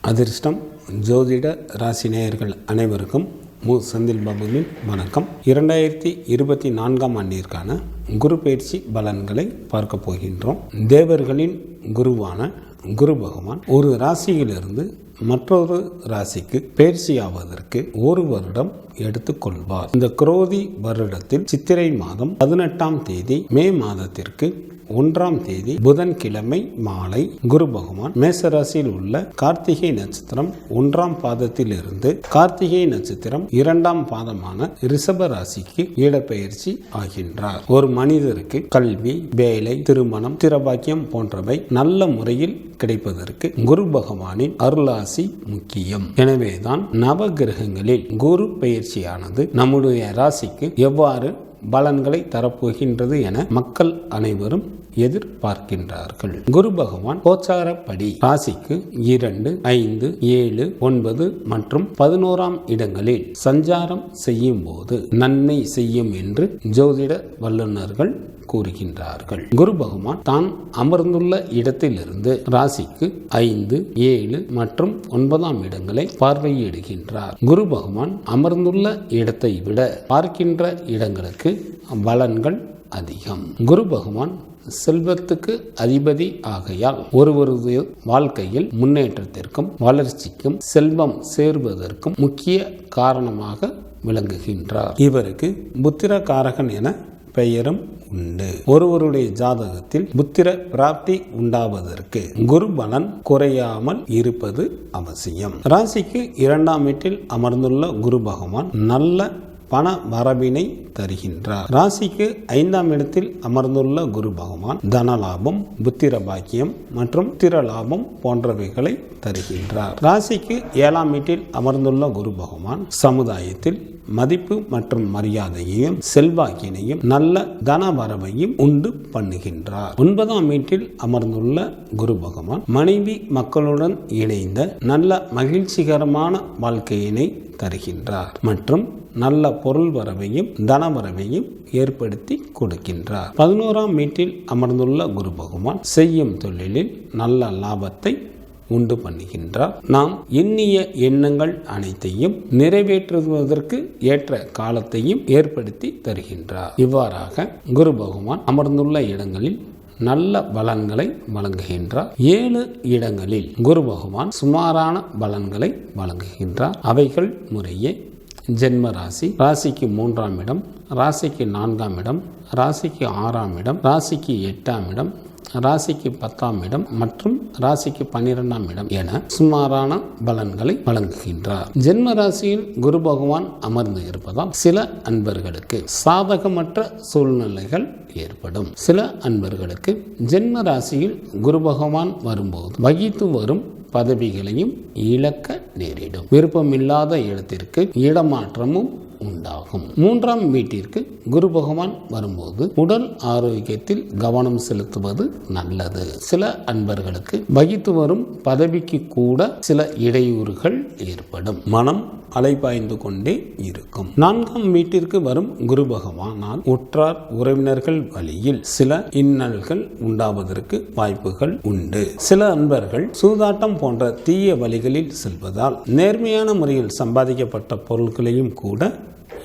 அதிர்ஷ்டம் ஜோதிட ராசி நேயர்கள் அனைவருக்கும் செந்தில் பாபுவின் வணக்கம். 2024ஆம் ஆண்டிற்கான குரு பயிற்சி பலன்களை பார்க்க போகின்றோம். தேவர்களின் குருவான குரு பகவான் ஒரு ராசியிலிருந்து மற்றொரு ராசிக்கு பயிற்சியாவதற்கு ஒரு வருடம் எடுத்துக்கொள்வார். இந்த குரோதி வருடத்தில் சித்திரை மாதம் 18ஆம் தேதி மே மாதத்திற்கு 1ஆம் தேதி புதன்கிழமை மாலை குரு பகவான் மேசராசியில் உள்ள கார்த்திகை நட்சத்திரம் 1ஆம் பாதத்தில் இருந்து கார்த்திகை நட்சத்திரம் 2ஆம் பாதமான ரிஷப ராசிக்கு இடப்பெயர்ச்சி ஆகின்றார். ஒரு மனிதருக்கு கல்வி, வேலை, திருமணம், திரபாக்கியம் போன்றவை நல்ல முறையில் கிடைப்பதற்கு குரு பகவானின் அருளாசி முக்கியம். எனவேதான் நவ கிரகங்களில் குரு பயிற்சியானது நம்முடைய ராசிக்கு எவ்வாறு பலன்களை தரப்போகின்றது என மக்கள் அனைவரும் எதிர்பார்க்கின்றார்கள். குரு பகவான் கோச்சாரப்படி ராசிக்கு 2, 5, 7, 9 மற்றும் 11ஆம் இடங்களில் சஞ்சாரம் செய்யும் போது நன்மை செய்யும் என்று ஜோதிட வல்லுநர்கள் கூறுகின்றார்கள். குரு பகவான் தான் அமர்ந்துள்ள இடத்திலிருந்து ராசிக்கு 5, 7 மற்றும் 9ஆம் இடங்களை பார்வையிடுகின்றார். குரு பகவான் அமர்ந்துள்ள இடத்தை விட பார்க்கின்ற இடங்களுக்கு பலன்கள் அதிகம். குரு பகவான் செல்வத்துக்கு அதிபதி ஆகையால் ஒருவரது வாழ்க்கையில் முன்னேற்றத்திற்கும் வளர்ச்சிக்கும் செல்வம் சேர்வதற்கும் முக்கிய காரணமாக விளங்குகின்றார். இவருக்கு புத்திரகாரகன் என பெயரும் உண்டு. ஒருவருடைய ஜாதகத்தில் புத்திர பிராப்தி உண்டாவதற்கு குரு பலன் குறையாமல் இருப்பது அவசியம். ராசிக்கு 2ஆம் வீட்டில் அமர்ந்துள்ள குரு பகவான் நல்ல பண வரவினை தருகின்றார். ராசிக்கு 5ஆம் இடத்தில் அமர்ந்துள்ள குரு பகவான் தனலாபம், புத்திர பாக்கியம் மற்றும் திரலாபம் போன்றவைகளை தருகின்றார். ராசிக்கு 7ஆம் வீட்டில் அமர்ந்துள்ள குரு பகவான் சமுதாயத்தில் மதிப்பு மற்றும் மரியாதையையும் செல்வாக்கினையும் நல்ல தன வரவையும் உண்டு பண்ணுகின்றார். 9ஆம் வீட்டில் அமர்ந்துள்ள குரு பகவான் மனைவி மக்களுடன் இணைந்த நல்ல மகிழ்ச்சிகரமான வாழ்க்கையினை தருகின்றார் மற்றும் நல்ல பொருள் வரவையும் தன வரவையும் ஏற்படுத்தி கொடுக்கின்றார். 11ஆம் வீட்டில் அமர்ந்துள்ள குரு பகவான் செய்யும் தொழிலில் நல்ல லாபத்தை உண்டு பண்ணுகின்றார். நாம் எண்ணிய எண்ணங்கள் அனைத்தையும் நிறைவேற்றுவதற்கு ஏற்ற காலத்தையும் ஏற்படுத்தி தருகின்றார். இவ்வாறாக குரு பகவான் அமர்ந்துள்ள இடங்களில் நல்ல பலன்களை வழங்குகின்றார். 7 இடங்களில் குரு பகவான் சுமாரான பலன்களை வழங்குகின்றார். அவைகள் முறையே ஜென்ம ராசி, ராசிக்கு 3ஆம் இடம், ராசிக்கு 4ஆம் இடம், ராசிக்கு 6ஆம் இடம், ராசிக்கு 8ஆம் இடம், ராசிக்கு 10ஆம் இடம் மற்றும் ராசிக்கு 12ஆம் இடம் என சுமாரான பலன்களை வழங்குகின்றார். ஜென்ம ராசியில் குரு பகவான் அமர்ந்து இருப்பதால் சில அன்பர்களுக்கு சாதகமற்ற சூழ்நிலைகள் ஏற்படும். சில அன்பர்களுக்கு ஜென்ம ராசியில் குரு பகவான் வரும்போது வகித்து வரும் பதவிகளையும் இழக்க நேரிடும். விருப்பமில்லாத இடத்திற்கு இடமாற்றமும் உண்டாகும். 3ஆம் வீட்டிற்கு குரு பகவான் வரும்போது உடல் ஆரோக்கியத்தில் கவனம் செலுத்துவது நல்லது. சில அன்பர்களுக்கு வகித்து வரும் பதவிக்கு கூட சில இடையூறுகள் ஏற்படும். மனம் அலைபாய்ந்து கொண்டே இருக்கும். 4ஆம் வீட்டிற்கு வரும் குரு பகவானால் உற்றார் உறவினர்கள் வழியில் சில இன்னல்கள் உண்டாவதற்கு வாய்ப்புகள் உண்டு. சில அன்பர்கள் சூதாட்டம் போன்ற தீய வழிகளில் செல்வதால் நேர்மையான முறையில் சம்பாதிக்கப்பட்ட பொருட்களையும் கூட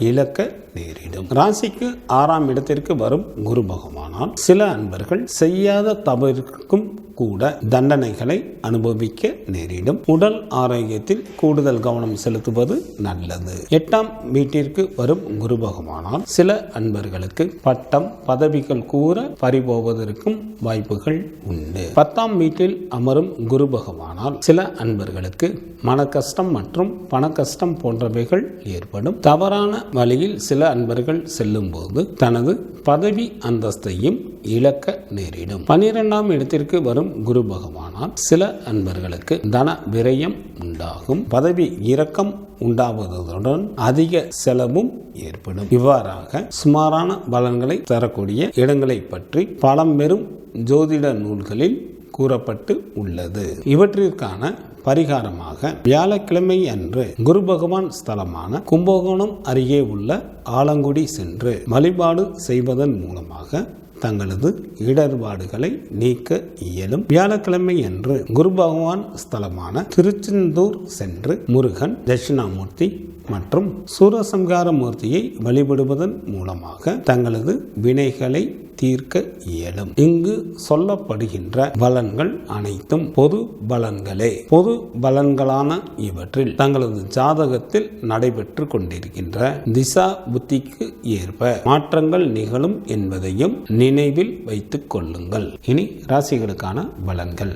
இழக்க நேரிடும். ராசிக்கு 6ஆம் இடத்திற்கு வரும் குரு பகவானால் சில அன்பர்கள் செய்யாத தவறுக்கும் கூட தண்டனைகளை அனுபவிக்க நேரிடும். உடல் ஆரோக்கியத்தில் கூடுதல் கவனம் செலுத்துவது நல்லது. 8ஆம் வீட்டிற்கு வரும் குரு பகவானால் சில அன்பர்களுக்கு பட்டம், பதவிகள் கூற பறிபோவதற்கும் வாய்ப்புகள் உண்டு. 10ஆம் வீட்டில் அமரும் குரு பகவானால் சில அன்பர்களுக்கு மன கஷ்டம் மற்றும் பண கஷ்டம் போன்றவைகள் ஏற்படும். தவறான வழியில் சில அன்பர்கள் செல்லும் போது தனது பதவி அந்தஸ்தையும் இழக்க நேரிடும். 12ஆம் இடத்திற்கு வரும் குரு பகவானால் சில அன்பர்களுக்கு தன விரயம் உண்டாகும். பதவி இறக்கம் உண்டாவதுடன் அதிக செலவும் ஏற்படும். இவ்வாறாக சுமாரான பலன்களை தரக்கூடிய இடங்களை பற்றி பழம்பெரும் ஜோதிட நூல்களில் கூறப்பட்டு உள்ளது. இவற்றிற்கான பரிகாரமாக வியாழக்கிழமை அன்று குரு பகவான் ஸ்தலமான கும்பகோணம் அருகே உள்ள ஆலங்குடி சென்று வழிபாடு செய்வதன் மூலமாக தங்களது இடர்பாடுகளை நீக்க இயலும். வியாழக்கிழமை அன்று குரு பகவான் ஸ்தலமான திருச்செந்தூர் சென்று முருகன், தட்சிணாமூர்த்தி மற்றும் சூரசம்ஹார மூர்த்தியை வழிபடுவதன் மூலமாக தங்களது வினைகளை தீர்க்க இயலும். இங்கு சொல்லப்படுகின்ற பலன்கள் அனைத்தும் பொது பலன்களே. பொது பலன்களான இவற்றில் தங்களது ஜாதகத்தில் நடைபெற்று கொண்டிருக்கின்ற திசா புத்திக்கு ஏற்ப மாற்றங்கள் நிகழும் என்பதையும் நினைவில் வைத்துக் கொள்ளுங்கள். இனி ராசிகளுக்கான பலன்கள்.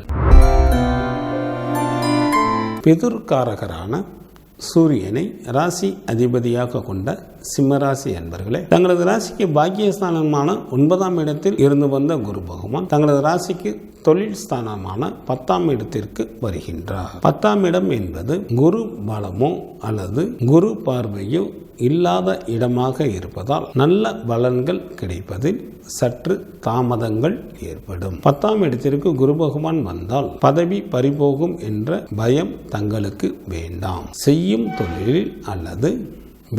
பிதுர்காரகரான சூரியனை ராசி அதிபதியாக கொண்ட சிம்மராசி அன்பர்களே, தங்களது ராசிக்கு பாக்கியஸ்தானமான 9ஆம் இடத்தில் இருந்து வந்த குரு பகவான் தங்களது ராசிக்கு தொழில் ஸ்தானமான 10ஆம் இடத்திற்கு வருகின்றார். 10ஆம் இடம் என்பது குரு பலமோ அல்லது குரு பார்வையோ இல்லாத இடமாக இருப்பதால் நல்ல பலன்கள் கிடைப்பதில் சற்று தாமதங்கள் ஏற்படும். 10ஆம் இடத்திற்கு குரு பகவான் வந்தால் பதவி பறிபோகும் என்ற பயம் தங்களுக்கு வேண்டாம். செய்யும் தொழிலில் அல்லது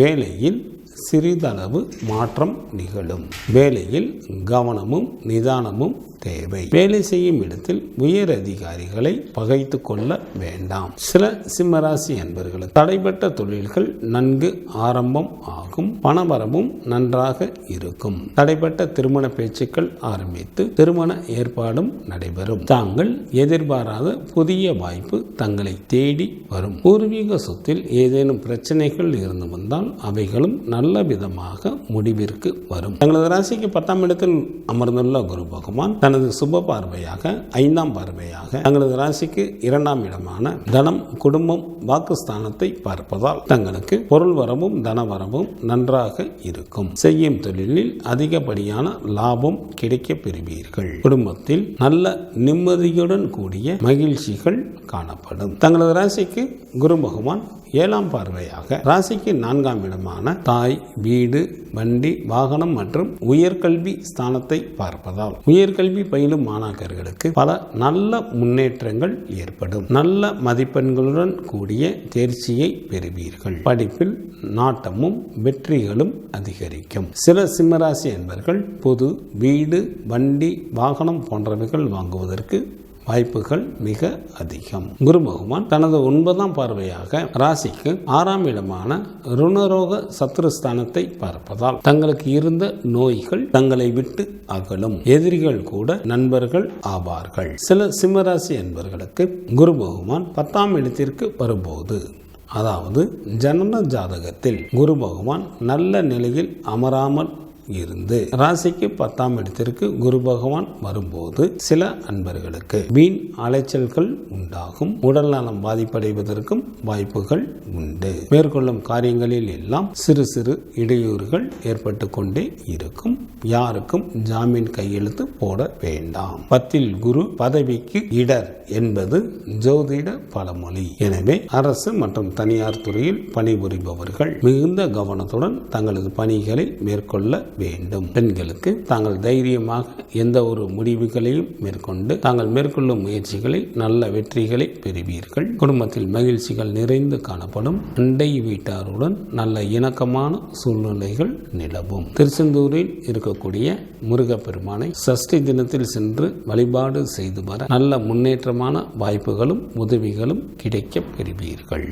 வேலையில் சிறிதளவு மாற்றம் நிகழும். வேலையில் கவனமும் நிதானமும் தேவை. வேலை செய்யும் இடத்தில் உயர் அதிகாரிகளை பகைத்து கொள்ள வேண்டாம். சில சிம்மராசி அன்பர்களுக்கு தடைப்பட்ட தொழில்கள் நன்கு ஆரம்பம் ஆகும். பணவரவும் நன்றாக இருக்கும். தடைப்பட்ட திருமண பேச்சுக்கள் ஆரம்பித்து திருமண ஏற்பாடும் நடைபெறும். தாங்கள் எதிர்பாராத புதிய வாய்ப்பு தங்களை தேடி வரும். பூர்வீக சொத்தில் ஏதேனும் பிரச்சனைகள் இருந்து வந்தால் அவைகளும் நல்ல விதமாக முடிவிற்கு வரும். தங்களது ராசிக்கு 10ஆம் இடத்தில் அமர்ந்துள்ள குரு பகவான் தனது சுப பார்வையாக 5ஆம் பார்வையாக தங்களது ராசிக்கு 2ஆம் இடமான தனம், குடும்பம், வாக்குஸ்தானத்தை பார்ப்பதால் தங்களுக்கு பொருள் வரவும் தனவரவும் நன்றாக இருக்கும். செய்யும் தொழிலில் அதிகப்படியான லாபம் கிடைக்க பெறுவீர்கள். குடும்பத்தில் நல்ல நிம்மதியுடன் கூடிய மகிழ்ச்சிகள் காணப்படும். தங்களது ராசிக்கு குரு பகவான் 7ஆம் பார்வையாக ராசிக்கு 4ஆம் இடமான தாய், வீடு, வண்டி, வாகனம் மற்றும் உயர்கல்வி ஸ்தானத்தை பார்ப்பதால் உயர்கல்வி பயிலும் மாணாக்கர்களுக்கு பல நல்ல முன்னேற்றங்கள் ஏற்படும். நல்ல மதிப்பெண்களுடன் கூடிய தேர்ச்சியை பெறுவீர்கள். படிப்பில் நாட்டமும் வெற்றிகளும் அதிகரிக்கும். சில சிம்மராசி என்பர்கள் பொது, வீடு, வண்டி, வாகனம் போன்றவைகள் வாங்குவதற்கு வாய்ப்புகள் மிக அதிகம். குரு பகவான் தனது 9ஆம் பார்வையாக ராசிக்கு 6ஆம் இடமான ருணரோக சத்ருஸ்தானத்தை பார்ப்பதால் தங்களுக்கு இருந்த நோய்கள் தங்களை விட்டு அகலும். எதிரிகள் கூட நண்பர்கள் ஆவார்கள். சில சிம்மராசி என்பவர்களுக்கு குரு பகவான் 10ஆம் இடத்திற்கு வரும்போது, அதாவது ஜனன ஜாதகத்தில் குரு பகவான் நல்ல நிலையில் அமராமல் இருந்து ராசிக்கு 10ஆம் இடத்திற்கு குரு பகவான் வரும்போது சில அன்பர்களுக்கு வீண் அலைச்சல்கள் உண்டாகும். உடல் நலம் பாதிப்படைவதற்கும் வாய்ப்புகள் உண்டு. மேற்கொள்ளும் காரியங்களில் எல்லாம் சிறு சிறு இடையூறுகள் ஏற்பட்டு கொண்டே இருக்கும். யாருக்கும் ஜாமீன் கையெழுத்து போட வேண்டாம். 10இல் குரு பதவிக்கு இடர் என்பது ஜோதிட பழமொழி. எனவே அரசு மற்றும் தனியார் துறையில் பணிபுரிபவர்கள் மிகுந்த கவனத்துடன் தங்களது பணிகளை மேற்கொள்ள வேண்டும். பெண்களுக்கு தாங்கள் தைரியமாக எந்த ஒரு முடிவுகளையும் மேற்கொண்டு தாங்கள் மேற்கொள்ளும் முயற்சிகளில் நல்ல வெற்றிகளை பெறுவீர்கள். குடும்பத்தில் மகிழ்ச்சிகள் நிறைந்து காணப்படும். அண்டை வீட்டாருடன் நல்ல இணக்கமான சூழ்நிலைகள் நிலவும். திருச்செந்தூரில் இருக்கக்கூடிய முருகப்பெருமானை சஷ்டி தினத்தில் சென்று வழிபாடு செய்து வர நல்ல முன்னேற்றமான வாய்ப்புகளும் உதவிகளும் கிடைக்க பெறுவீர்கள்.